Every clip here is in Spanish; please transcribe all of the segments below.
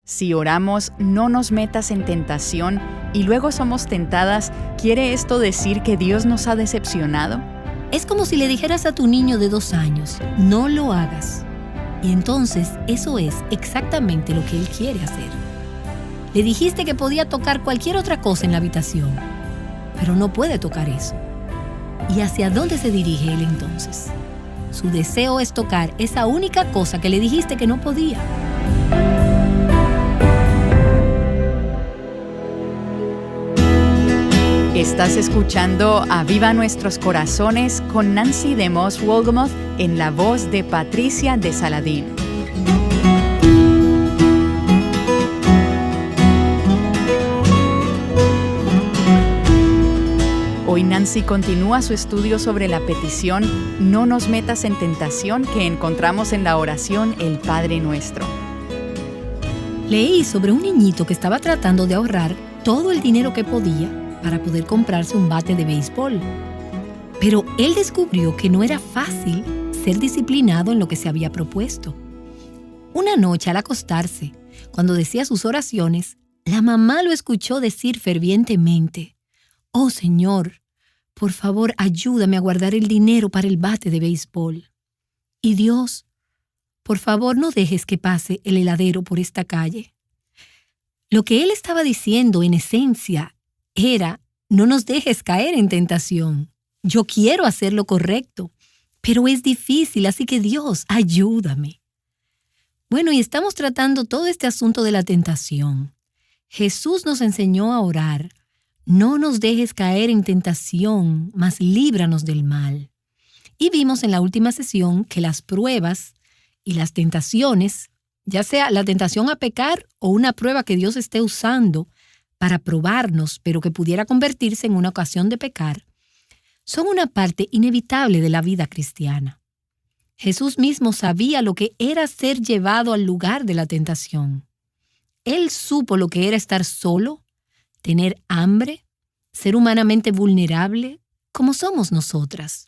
Si oramos, no nos metas en tentación y luego somos tentadas, ¿quiere esto decir que Dios nos ha decepcionado? Es como si le dijeras a tu niño de 2 años, no lo hagas. Y entonces eso es exactamente lo que él quiere hacer. Le dijiste que podía tocar cualquier otra cosa en la habitación, pero no puede tocar eso. ¿Y hacia dónde se dirige él entonces? Su deseo es tocar esa única cosa que le dijiste que no podía. Estás escuchando Aviva Nuestros Corazones con Nancy DeMoss Wolgemuth en la voz de Patricia de Saladín. Hoy Nancy continúa su estudio sobre la petición "No nos metas en tentación" que encontramos en la oración El Padre Nuestro. Leí sobre un niñito que estaba tratando de ahorrar todo el dinero que podía para poder comprarse un bate de béisbol. Pero él descubrió que no era fácil ser disciplinado en lo que se había propuesto. Una noche al acostarse, cuando decía sus oraciones, la mamá lo escuchó decir fervientemente: «Oh Señor, por favor ayúdame a guardar el dinero para el bate de béisbol. Y Dios, por favor no dejes que pase el heladero por esta calle». Lo que él estaba diciendo en esencia era: no nos dejes caer en tentación. Yo quiero hacer lo correcto, pero es difícil, así que Dios, ayúdame. Bueno, y estamos tratando todo este asunto de la tentación. Jesús nos enseñó a orar: no nos dejes caer en tentación, mas líbranos del mal. Y vimos en la última sesión que las pruebas y las tentaciones, ya sea la tentación a pecar o una prueba que Dios esté usando para probarnos, pero que pudiera convertirse en una ocasión de pecar, son una parte inevitable de la vida cristiana. Jesús mismo sabía lo que era ser llevado al lugar de la tentación. Él supo lo que era estar solo, tener hambre, ser humanamente vulnerable, como somos nosotras.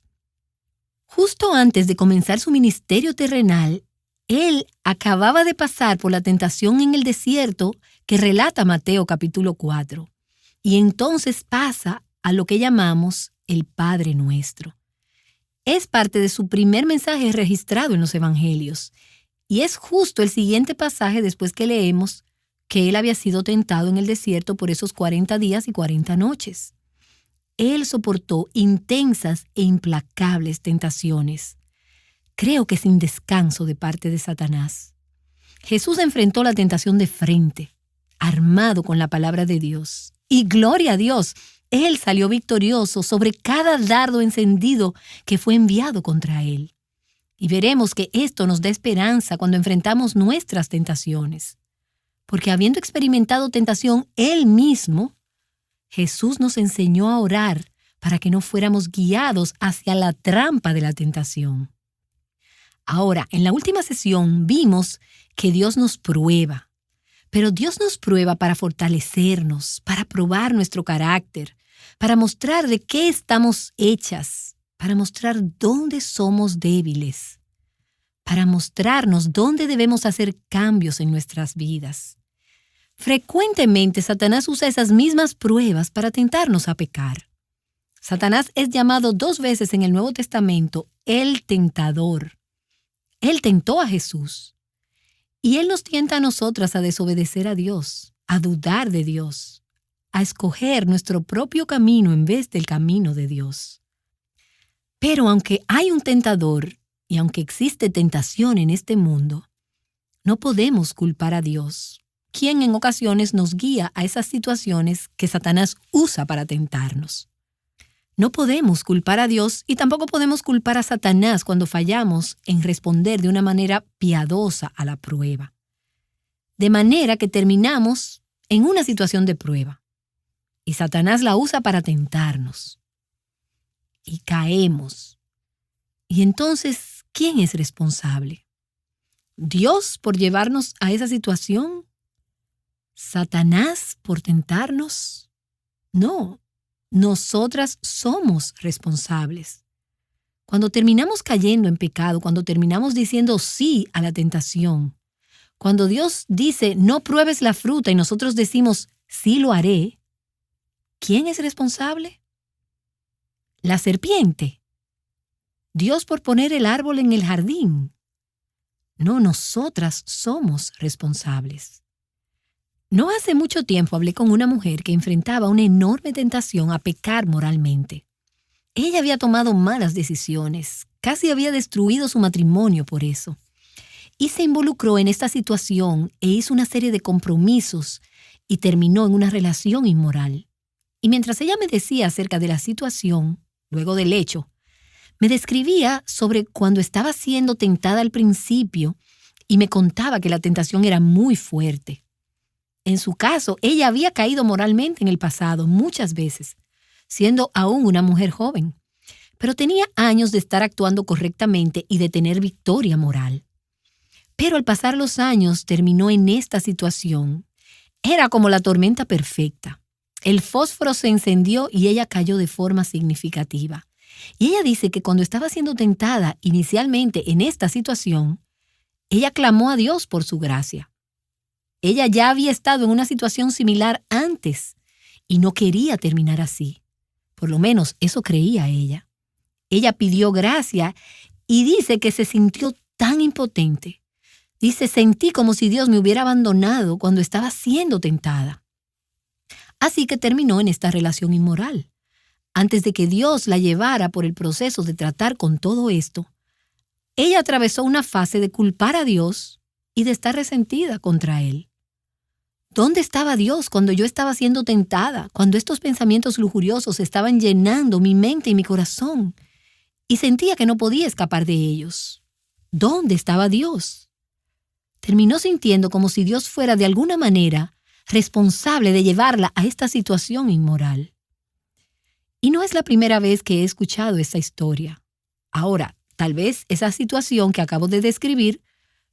Justo antes de comenzar su ministerio terrenal, Él acababa de pasar por la tentación en el desierto que relata Mateo capítulo 4. Y entonces pasa a lo que llamamos el Padre Nuestro. Es parte de su primer mensaje registrado en los Evangelios. Y es justo el siguiente pasaje después que leemos que Él había sido tentado en el desierto por esos 40 días y 40 noches. Él soportó intensas e implacables tentaciones. Creo que sin descanso de parte de Satanás. Jesús enfrentó la tentación de frente, armado con la palabra de Dios. Y gloria a Dios, Él salió victorioso sobre cada dardo encendido que fue enviado contra Él. Y veremos que esto nos da esperanza cuando enfrentamos nuestras tentaciones. Porque habiendo experimentado tentación Él mismo, Jesús nos enseñó a orar para que no fuéramos guiados hacia la trampa de la tentación. Ahora, en la última sesión vimos que Dios nos prueba, pero Dios nos prueba para fortalecernos, para probar nuestro carácter, para mostrar de qué estamos hechas, para mostrar dónde somos débiles, para mostrarnos dónde debemos hacer cambios en nuestras vidas. Frecuentemente Satanás usa esas mismas pruebas para tentarnos a pecar. Satanás es llamado 2 veces en el Nuevo Testamento el tentador. Él tentó a Jesús. Y Él nos tienta a nosotras a desobedecer a Dios, a dudar de Dios, a escoger nuestro propio camino en vez del camino de Dios. Pero aunque hay un tentador y aunque existe tentación en este mundo, no podemos culpar a Dios, quien en ocasiones nos guía a esas situaciones que Satanás usa para tentarnos. No podemos culpar a Dios y tampoco podemos culpar a Satanás cuando fallamos en responder de una manera piadosa a la prueba. De manera que terminamos en una situación de prueba. Y Satanás la usa para tentarnos. Y caemos. Y entonces, ¿quién es responsable? ¿Dios por llevarnos a esa situación? ¿Satanás por tentarnos? No. Nosotras somos responsables. Cuando terminamos cayendo en pecado, cuando terminamos diciendo sí a la tentación, Cuando Dios dice, no pruebes la fruta y nosotros decimos, sí lo haré, ¿quién es responsable? ¿La serpiente? ¿Dios por poner el árbol en el jardín? No, nosotras somos responsables. No hace mucho tiempo hablé con una mujer que enfrentaba una enorme tentación a pecar moralmente. Ella había tomado malas decisiones, casi había destruido su matrimonio por eso. Y se involucró en esta situación e hizo una serie de compromisos y terminó en una relación inmoral. Y mientras ella me decía acerca de la situación, luego del hecho, me describía sobre cuando estaba siendo tentada al principio y me contaba que la tentación era muy fuerte. En su caso, ella había caído moralmente en el pasado muchas veces, siendo aún una mujer joven, pero tenía años de estar actuando correctamente y de tener victoria moral. Pero al pasar los años terminó en esta situación. Era como la tormenta perfecta. El fósforo se encendió y ella cayó de forma significativa. Y ella dice que cuando estaba siendo tentada inicialmente en esta situación, ella clamó a Dios por su gracia. Ella ya había estado en una situación similar antes y no quería terminar así. Por lo menos eso creía ella. Ella pidió gracia y dice que se sintió tan impotente. Dice, sentí como si Dios me hubiera abandonado cuando estaba siendo tentada. Así que terminó en esta relación inmoral. Antes de que Dios la llevara por el proceso de tratar con todo esto, ella atravesó una fase de culpar a Dios y de estar resentida contra Él. ¿Dónde estaba Dios cuando yo estaba siendo tentada, cuando estos pensamientos lujuriosos estaban llenando mi mente y mi corazón? Y sentía que no podía escapar de ellos. ¿Dónde estaba Dios? Terminó sintiendo como si Dios fuera de alguna manera responsable de llevarla a esta situación inmoral. Y no es la primera vez que he escuchado esta historia. Ahora, tal vez esa situación que acabo de describir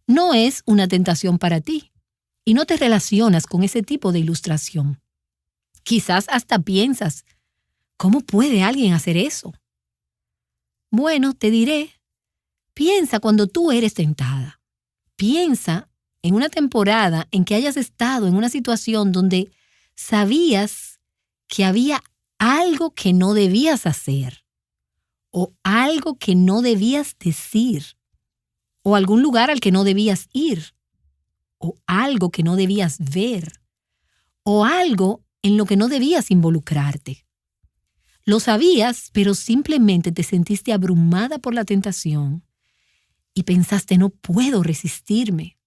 no es una tentación para ti y no te relacionas con ese tipo de ilustración. Quizás hasta piensas, ¿cómo puede alguien hacer eso? Bueno, te diré, piensa cuando tú eres tentada. Piensa en una temporada en que hayas estado en una situación donde sabías que había algo que no debías hacer, o algo que no debías decir, o algún lugar al que no debías ir, o algo que no debías ver, o algo en lo que no debías involucrarte. Lo sabías, pero simplemente te sentiste abrumada por la tentación y pensaste, no puedo resistirme.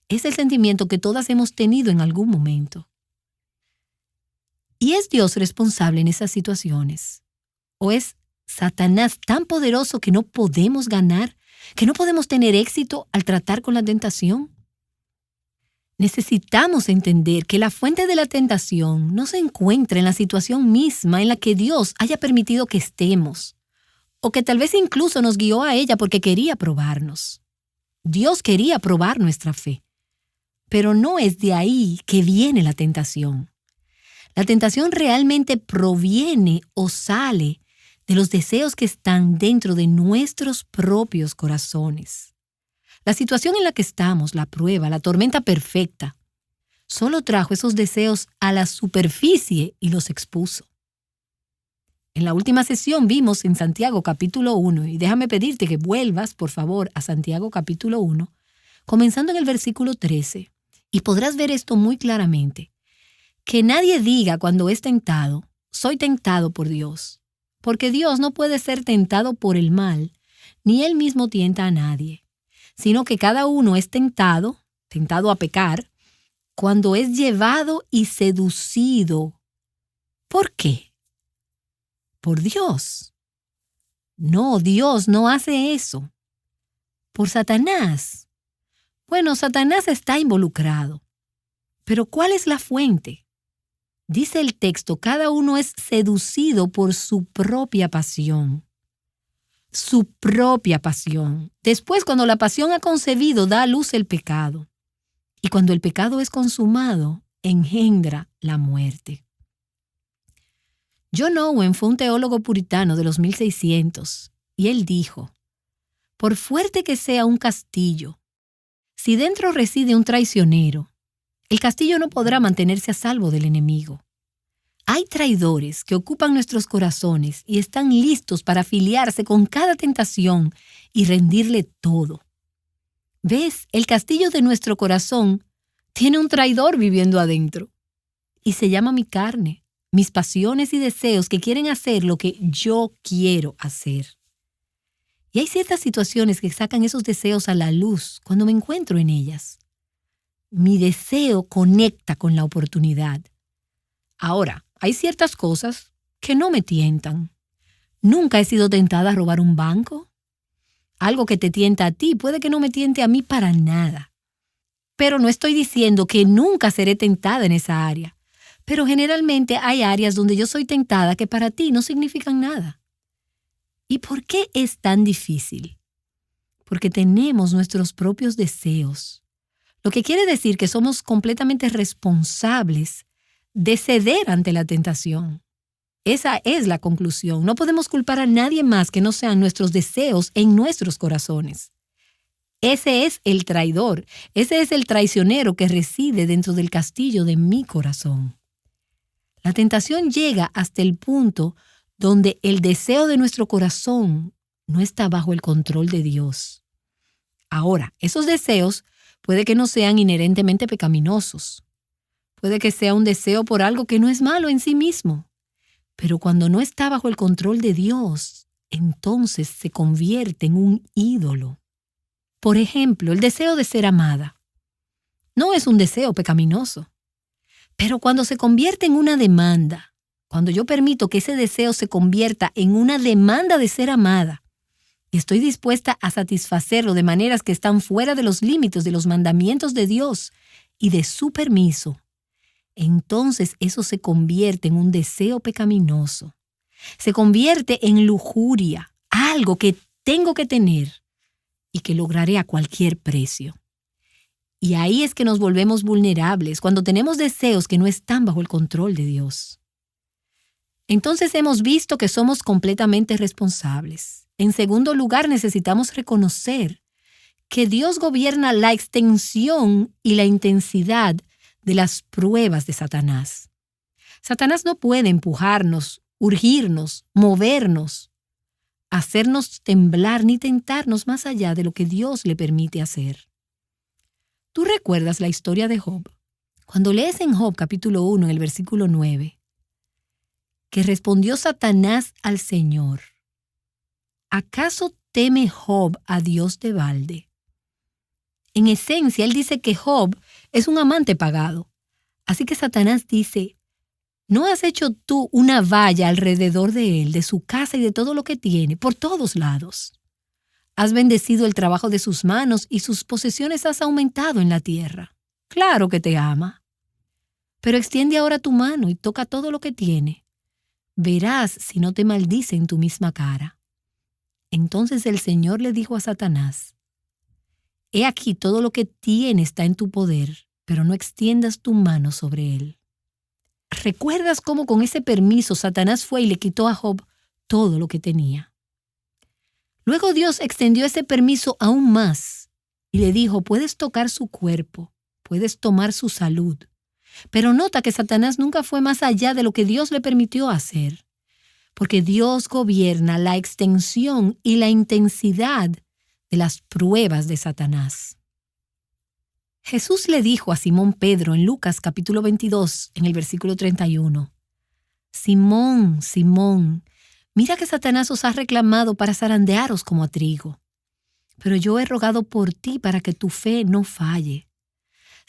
Es el sentimiento que todas hemos tenido en algún momento. ¿Y es Dios responsable en esas situaciones? ¿O es Satanás tan poderoso que no podemos ganar, que no podemos tener éxito al tratar con la tentación? Necesitamos entender que la fuente de la tentación no se encuentra en la situación misma en la que Dios haya permitido que estemos, o que tal vez incluso nos guió a ella porque quería probarnos. Dios quería probar nuestra fe, pero no es de ahí que viene la tentación. La tentación realmente proviene o sale de los deseos que están dentro de nuestros propios corazones. La situación en la que estamos, la prueba, la tormenta perfecta, solo trajo esos deseos a la superficie y los expuso. En la última sesión vimos en Santiago capítulo 1, y déjame pedirte que vuelvas, por favor, a Santiago capítulo 1, comenzando en el versículo 13, y podrás ver esto muy claramente. Que nadie diga cuando es tentado, soy tentado por Dios, porque Dios no puede ser tentado por el mal, ni Él mismo tienta a nadie, sino que cada uno es tentado a pecar, cuando es llevado y seducido. ¿Por qué? Por Dios. No, Dios no hace eso. Por Satanás. Bueno, Satanás está involucrado. Pero ¿cuál es la fuente? Dice el texto, cada uno es seducido por su propia pasión. Su propia pasión. Después, cuando la pasión ha concebido, da a luz el pecado. Y cuando el pecado es consumado, engendra la muerte. John Owen fue un teólogo puritano de los 1600, y él dijo, por fuerte que sea un castillo, Si dentro reside un traicionero, el castillo no podrá mantenerse a salvo del enemigo. Hay traidores que ocupan nuestros corazones y están listos para afiliarse con cada tentación y rendirle todo. ¿Ves? El castillo de nuestro corazón tiene un traidor viviendo adentro. Y se llama mi carne, mis pasiones y deseos que quieren hacer lo que yo quiero hacer. Y hay ciertas situaciones que sacan esos deseos a la luz cuando me encuentro en ellas. Mi deseo conecta con la oportunidad. Ahora, hay ciertas cosas que no me tientan. Nunca he sido tentada a robar un banco. Algo que te tienta a ti puede que no me tiente a mí para nada. Pero no estoy diciendo que nunca seré tentada en esa área. Pero generalmente hay áreas donde yo soy tentada que para ti no significan nada. ¿Y por qué es tan difícil? Porque tenemos nuestros propios deseos. Lo que quiere decir que somos completamente responsables de ceder ante la tentación. Esa es la conclusión. No podemos culpar a nadie más que no sean nuestros deseos en nuestros corazones. Ese es el traidor. Ese es el traicionero que reside dentro del castillo de mi corazón. La tentación llega hasta el punto donde el deseo de nuestro corazón no está bajo el control de Dios. Ahora, esos deseos puede que no sean inherentemente pecaminosos. Puede que sea un deseo por algo que no es malo en sí mismo. Pero cuando no está bajo el control de Dios, entonces se convierte en un ídolo. Por ejemplo, el deseo de ser amada. No es un deseo pecaminoso. Pero cuando se convierte en una demanda, cuando yo permito que ese deseo se convierta en una demanda de ser amada, y estoy dispuesta a satisfacerlo de maneras que están fuera de los límites de los mandamientos de Dios y de su permiso, entonces eso se convierte en un deseo pecaminoso. Se convierte en lujuria, algo que tengo que tener y que lograré a cualquier precio. Y ahí es que nos volvemos vulnerables cuando tenemos deseos que no están bajo el control de Dios. Entonces hemos visto que somos completamente responsables. En segundo lugar, necesitamos reconocer que Dios gobierna la extensión y la intensidad de las pruebas de Satanás. Satanás no puede empujarnos, urgirnos, movernos, hacernos temblar ni tentarnos más allá de lo que Dios le permite hacer. ¿Tú recuerdas la historia de Job? Cuando lees en Job capítulo 1 en el versículo 9, que respondió Satanás al Señor: ¿acaso teme Job a Dios de balde? En esencia, él dice que Job es un amante pagado. Así que Satanás dice: ¿no has hecho tú una valla alrededor de él, de su casa y de todo lo que tiene, por todos lados? Has bendecido el trabajo de sus manos y sus posesiones has aumentado en la tierra. Claro que te ama. Pero extiende ahora tu mano y toca todo lo que tiene. Verás si no te maldice en tu misma cara. Entonces el Señor le dijo a Satanás: he aquí todo lo que tiene está en tu poder, pero no extiendas tu mano sobre él. ¿Recuerdas cómo con ese permiso Satanás fue y le quitó a Job todo lo que tenía? Luego Dios extendió ese permiso aún más y le dijo: puedes tocar su cuerpo, puedes tomar su salud. Pero nota que Satanás nunca fue más allá de lo que Dios le permitió hacer, porque Dios gobierna la extensión y la intensidad de las pruebas de Satanás. Jesús le dijo a Simón Pedro en Lucas capítulo 22, en el versículo 31, Simón, Simón, mira que Satanás os ha reclamado para zarandearos como a trigo, pero yo he rogado por ti para que tu fe no falle.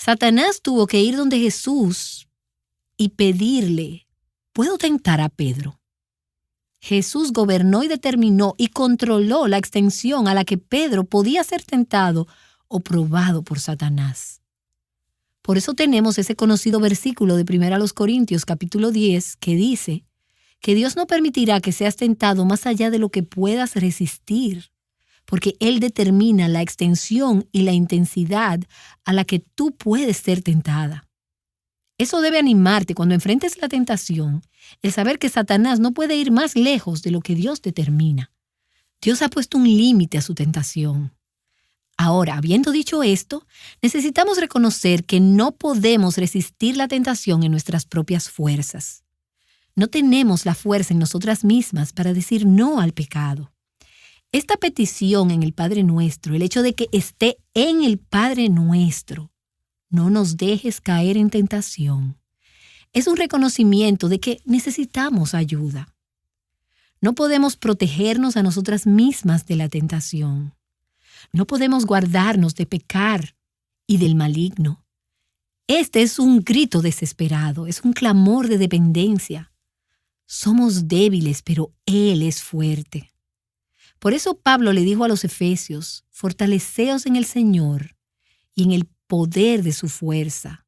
Satanás tuvo que ir donde Jesús y pedirle: ¿puedo tentar a Pedro? Jesús gobernó y determinó y controló la extensión a la que Pedro podía ser tentado o probado por Satanás. Por eso tenemos ese conocido versículo de 1 Corintios capítulo 10 que dice que Dios no permitirá que seas tentado más allá de lo que puedas resistir, porque Él determina la extensión y la intensidad a la que tú puedes ser tentada. Eso debe animarte cuando enfrentes la tentación, el saber que Satanás no puede ir más lejos de lo que Dios determina. Dios ha puesto un límite a su tentación. Ahora, habiendo dicho esto, necesitamos reconocer que no podemos resistir la tentación en nuestras propias fuerzas. No tenemos la fuerza en nosotras mismas para decir no al pecado. Esta petición en el Padre Nuestro, el hecho de que esté en el Padre Nuestro, no nos dejes caer en tentación, es un reconocimiento de que necesitamos ayuda. No podemos protegernos a nosotras mismas de la tentación. No podemos guardarnos de pecar y del maligno. Este es un grito desesperado, es un clamor de dependencia. Somos débiles, pero Él es fuerte. Por eso Pablo le dijo a los efesios, fortaleceos en el Señor y en el poder de su fuerza.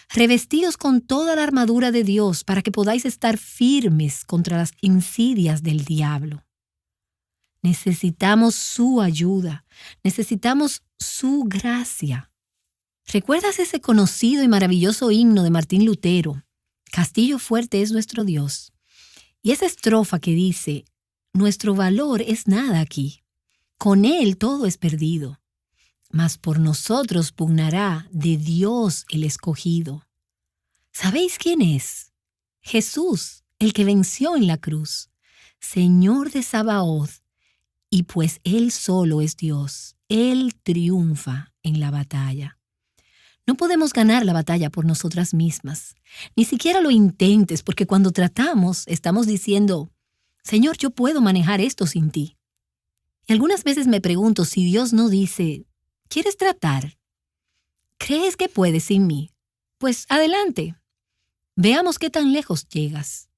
Revestíos con toda la armadura de Dios para que podáis estar firmes contra las insidias del diablo. Necesitamos su ayuda, necesitamos su gracia. ¿Recuerdas ese conocido y maravilloso himno de Martín Lutero? Castillo fuerte es nuestro Dios. Y esa estrofa que dice, nuestro valor es nada aquí, con Él todo es perdido, mas por nosotros pugnará de Dios el escogido. ¿Sabéis quién es? Jesús, el que venció en la cruz, Señor de Sabaoth, y pues Él solo es Dios, Él triunfa en la batalla. No podemos ganar la batalla por nosotras mismas. Ni siquiera lo intentes, porque cuando tratamos, estamos diciendo, Señor, yo puedo manejar esto sin ti. Y algunas veces me pregunto si Dios no dice, ¿quieres tratar? ¿Crees que puedes sin mí? Pues adelante. Veamos qué tan lejos llegas.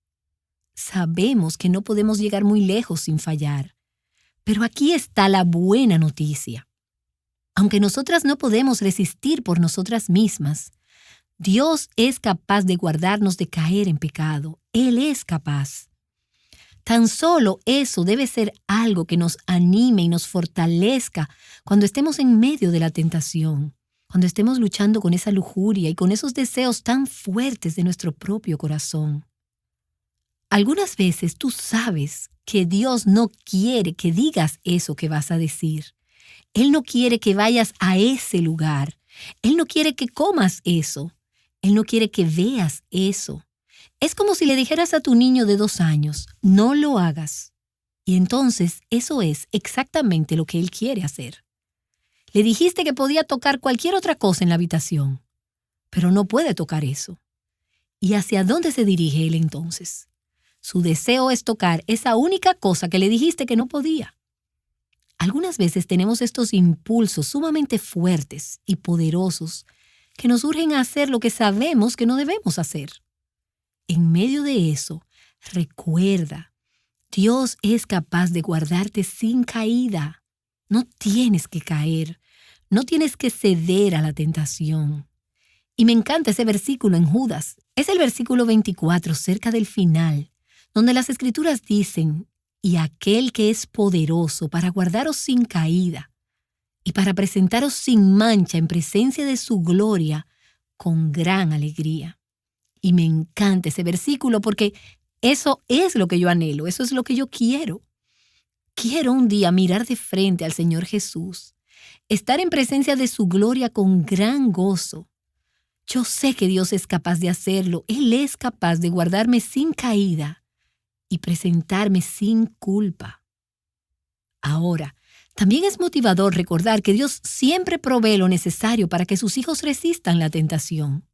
Sabemos que no podemos llegar muy lejos sin fallar. Pero aquí está la buena noticia. Aunque nosotras no podemos resistir por nosotras mismas, Dios es capaz de guardarnos de caer en pecado. Él es capaz. Tan solo eso debe ser algo que nos anime y nos fortalezca cuando estemos en medio de la tentación, cuando estemos luchando con esa lujuria y con esos deseos tan fuertes de nuestro propio corazón. Algunas veces tú sabes que Dios no quiere que digas eso que vas a decir. Él no quiere que vayas a ese lugar. Él no quiere que comas eso. Él no quiere que veas eso. Es como si le dijeras a tu niño de 2 años, no lo hagas. Y entonces eso es exactamente lo que él quiere hacer. Le dijiste que podía tocar cualquier otra cosa en la habitación, pero no puede tocar eso. ¿Y hacia dónde se dirige él entonces? Su deseo es tocar esa única cosa que le dijiste que no podía. Algunas veces tenemos estos impulsos sumamente fuertes y poderosos que nos urgen a hacer lo que sabemos que no debemos hacer. En medio de eso, recuerda, Dios es capaz de guardarte sin caída. No tienes que caer, no tienes que ceder a la tentación. Y me encanta ese versículo en Judas. Es el versículo 24, cerca del final, donde las Escrituras dicen, y aquel que es poderoso para guardaros sin caída y para presentaros sin mancha en presencia de su gloria con gran alegría. Y me encanta ese versículo porque eso es lo que yo anhelo, eso es lo que yo quiero. Quiero un día mirar de frente al Señor Jesús, estar en presencia de su gloria con gran gozo. Yo sé que Dios es capaz de hacerlo, Él es capaz de guardarme sin caída y presentarme sin culpa. Ahora, también es motivador recordar que Dios siempre provee lo necesario para que sus hijos resistan la tentación.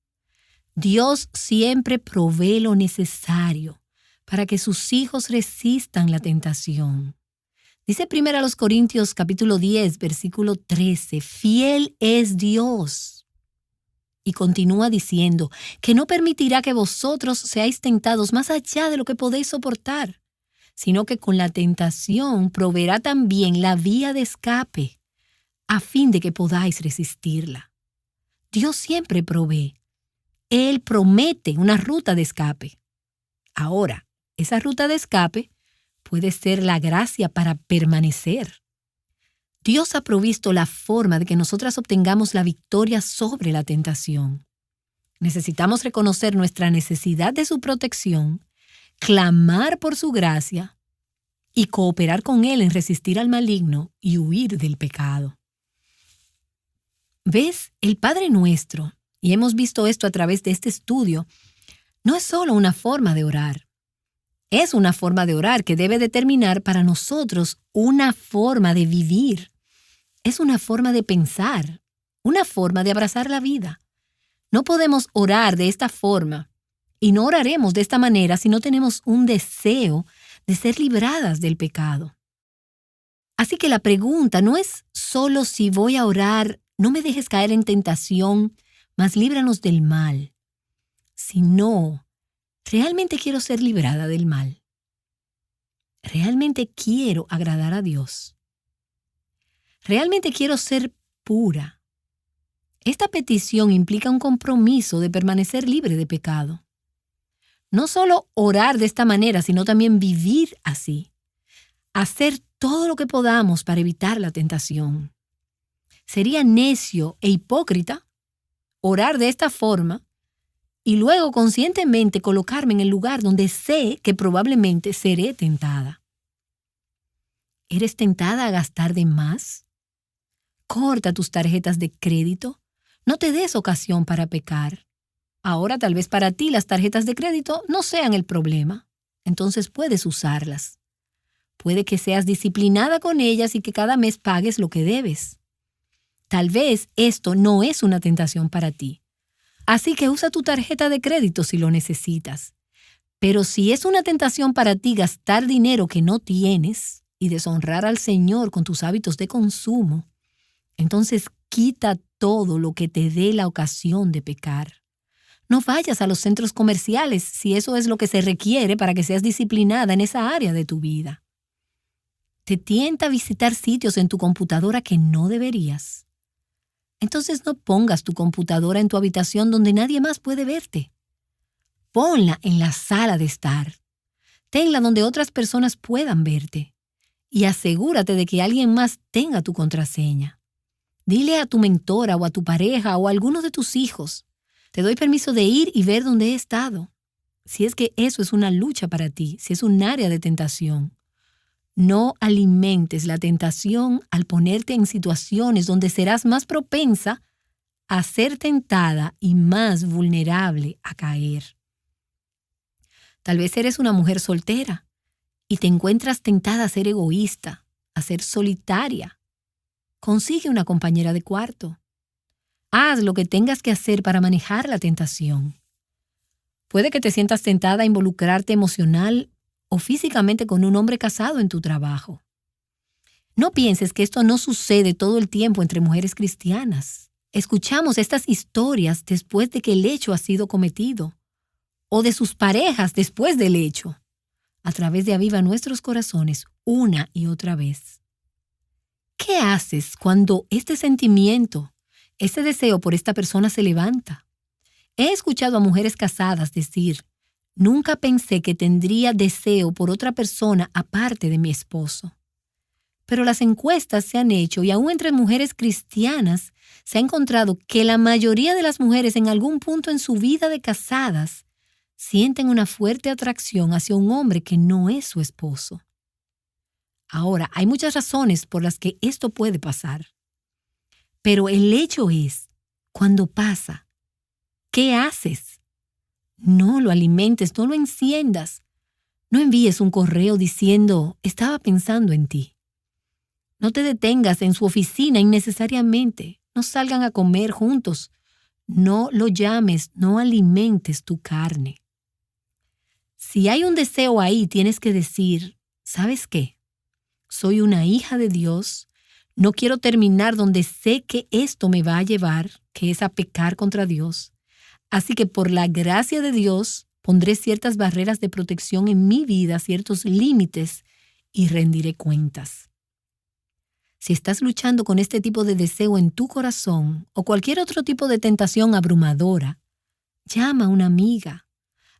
Dios siempre provee lo necesario para que sus hijos resistan la tentación. Dice 1 Corintios capítulo 10, versículo 13, fiel es Dios. Y continúa diciendo que no permitirá que vosotros seáis tentados más allá de lo que podéis soportar, sino que con la tentación proveerá también la vía de escape, a fin de que podáis resistirla. Dios siempre provee. Él promete una ruta de escape. Ahora, esa ruta de escape puede ser la gracia para permanecer. Dios ha provisto la forma de que nosotras obtengamos la victoria sobre la tentación. Necesitamos reconocer nuestra necesidad de su protección, clamar por su gracia y cooperar con Él en resistir al maligno y huir del pecado. ¿Ves? El Padre Nuestro, y hemos visto esto a través de este estudio, no es solo una forma de orar. Es una forma de orar que debe determinar para nosotros una forma de vivir. Es una forma de pensar, una forma de abrazar la vida. No podemos orar de esta forma y no oraremos de esta manera si no tenemos un deseo de ser libradas del pecado. Así que la pregunta no es solo si voy a orar, no me dejes caer en tentación, mas líbranos del mal, sino, ¿realmente quiero ser librada del mal? ¿Realmente quiero agradar a Dios? ¿Realmente quiero ser pura? Esta petición implica un compromiso de permanecer libre de pecado. No solo orar de esta manera, sino también vivir así. Hacer todo lo que podamos para evitar la tentación. Sería necio e hipócrita orar de esta forma y luego conscientemente colocarme en el lugar donde sé que probablemente seré tentada. ¿Eres tentada a gastar de más? Corta tus tarjetas de crédito. No te des ocasión para pecar. Ahora tal vez para ti las tarjetas de crédito no sean el problema. Entonces puedes usarlas. Puede que seas disciplinada con ellas y que cada mes pagues lo que debes. Tal vez esto no es una tentación para ti. Así que usa tu tarjeta de crédito si lo necesitas. Pero si es una tentación para ti gastar dinero que no tienes y deshonrar al Señor con tus hábitos de consumo, entonces quita todo lo que te dé la ocasión de pecar. No vayas a los centros comerciales si eso es lo que se requiere para que seas disciplinada en esa área de tu vida. ¿Te tienta visitar sitios en tu computadora que no deberías? Entonces no pongas tu computadora en tu habitación donde nadie más puede verte. Ponla en la sala de estar. Tenla donde otras personas puedan verte. Y asegúrate de que alguien más tenga tu contraseña. Dile a tu mentora o a tu pareja o a alguno de tus hijos: te doy permiso de ir y ver dónde he estado. Si es que eso es una lucha para ti, si es un área de tentación. No alimentes la tentación al ponerte en situaciones donde serás más propensa a ser tentada y más vulnerable a caer. Tal vez eres una mujer soltera y te encuentras tentada a ser egoísta, a ser solitaria. Consigue una compañera de cuarto. Haz lo que tengas que hacer para manejar la tentación. Puede que te sientas tentada a involucrarte emocional o físicamente con un hombre casado en tu trabajo. No pienses que esto no sucede todo el tiempo entre mujeres cristianas. Escuchamos estas historias después de que el hecho ha sido cometido, o de sus parejas después del hecho. A través de Aviva Nuestros Corazones una y otra vez. ¿Qué haces cuando este sentimiento, ese deseo por esta persona se levanta? He escuchado a mujeres casadas decir: nunca pensé que tendría deseo por otra persona aparte de mi esposo. Pero las encuestas se han hecho y aún entre mujeres cristianas se ha encontrado que la mayoría de las mujeres en algún punto en su vida de casadas sienten una fuerte atracción hacia un hombre que no es su esposo. Ahora, hay muchas razones por las que esto puede pasar. Pero el hecho es, cuando pasa, ¿qué haces? No lo alimentes, no lo enciendas. No envíes un correo diciendo: estaba pensando en ti. No te detengas en su oficina innecesariamente. No salgan a comer juntos. No lo llames, no alimentes tu carne. Si hay un deseo ahí, tienes que decir: ¿sabes qué? Soy una hija de Dios. No quiero terminar donde sé que esto me va a llevar, que es a pecar contra Dios. Así que por la gracia de Dios pondré ciertas barreras de protección en mi vida, ciertos límites, y rendiré cuentas. Si estás luchando con este tipo de deseo en tu corazón o cualquier otro tipo de tentación abrumadora, llama a una amiga,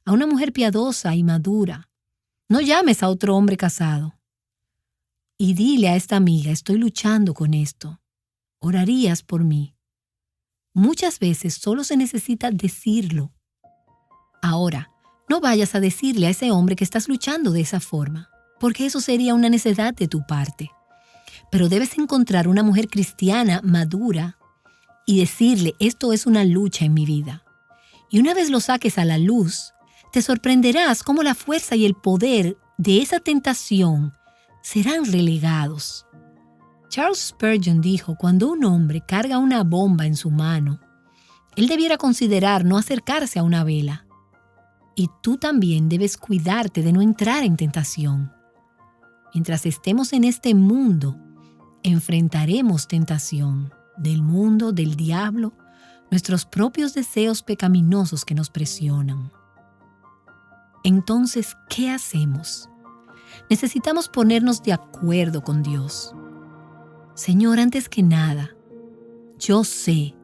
a una mujer piadosa y madura. No llames a otro hombre casado. Y dile a esta amiga: estoy luchando con esto. ¿Orarías por mí? Muchas veces solo se necesita decirlo. Ahora, no vayas a decirle a ese hombre que estás luchando de esa forma, porque eso sería una necedad de tu parte. Pero debes encontrar una mujer cristiana madura y decirle, esto es una lucha en mi vida. Y una vez lo saques a la luz, te sorprenderás cómo la fuerza y el poder de esa tentación serán relegados. Charles Spurgeon dijo, cuando un hombre carga una bomba en su mano, él debiera considerar no acercarse a una vela. Y tú también debes cuidarte de no entrar en tentación. Mientras estemos en este mundo, enfrentaremos tentación del mundo, del diablo, nuestros propios deseos pecaminosos que nos presionan. Entonces, ¿qué hacemos? Necesitamos ponernos de acuerdo con Dios. Señor, antes que nada, yo sé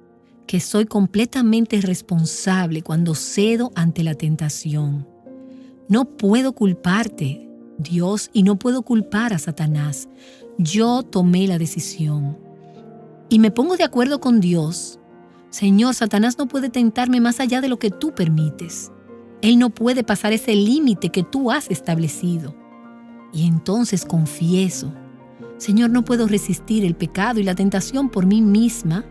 que soy completamente responsable cuando cedo ante la tentación. No puedo culparte, Dios, y no puedo culpar a Satanás. Yo tomé la decisión. Y me pongo de acuerdo con Dios. Señor, Satanás no puede tentarme más allá de lo que tú permites. Él no puede pasar ese límite que tú has establecido. Y entonces confieso, Señor, no puedo resistir el pecado y la tentación por mí misma.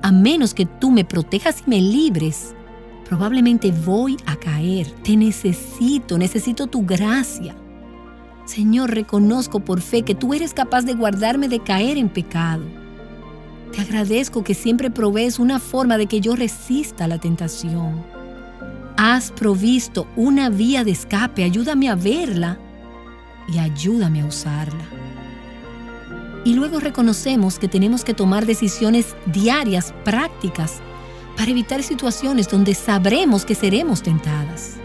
A menos que tú me protejas y me libres, probablemente voy a caer. Te necesito tu gracia. Señor, reconozco por fe que tú eres capaz de guardarme de caer en pecado. Te agradezco que siempre provees una forma de que yo resista la tentación. Has provisto una vía de escape, ayúdame a verla y ayúdame a usarla. Y luego reconocemos que tenemos que tomar decisiones diarias, prácticas, para evitar situaciones donde sabremos que seremos tentadas.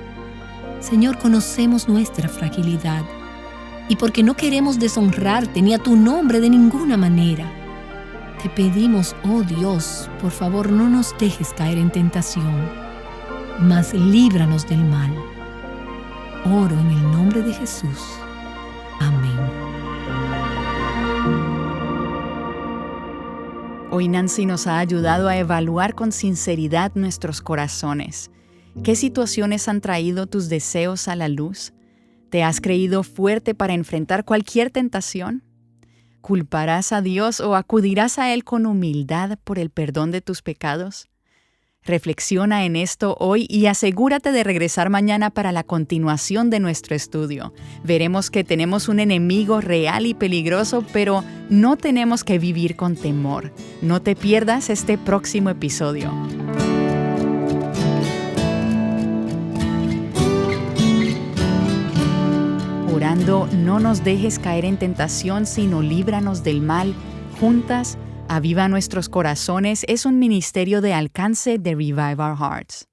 Señor, conocemos nuestra fragilidad y porque no queremos deshonrarte ni a tu nombre de ninguna manera, te pedimos, oh Dios, por favor no nos dejes caer en tentación, mas líbranos del mal. Oro en el nombre de Jesús. Amén. Hoy Nancy nos ha ayudado a evaluar con sinceridad nuestros corazones. ¿Qué situaciones han traído tus deseos a la luz? ¿Te has creído fuerte para enfrentar cualquier tentación? ¿Culparás a Dios o acudirás a Él con humildad por el perdón de tus pecados? Reflexiona en esto hoy y asegúrate de regresar mañana para la continuación de nuestro estudio. Veremos que tenemos un enemigo real y peligroso, pero no tenemos que vivir con temor. No te pierdas este próximo episodio. Orando, no nos dejes caer en tentación, sino líbranos del mal. Juntas, Aviva Nuestros Corazones es un ministerio de alcance de Revive Our Hearts.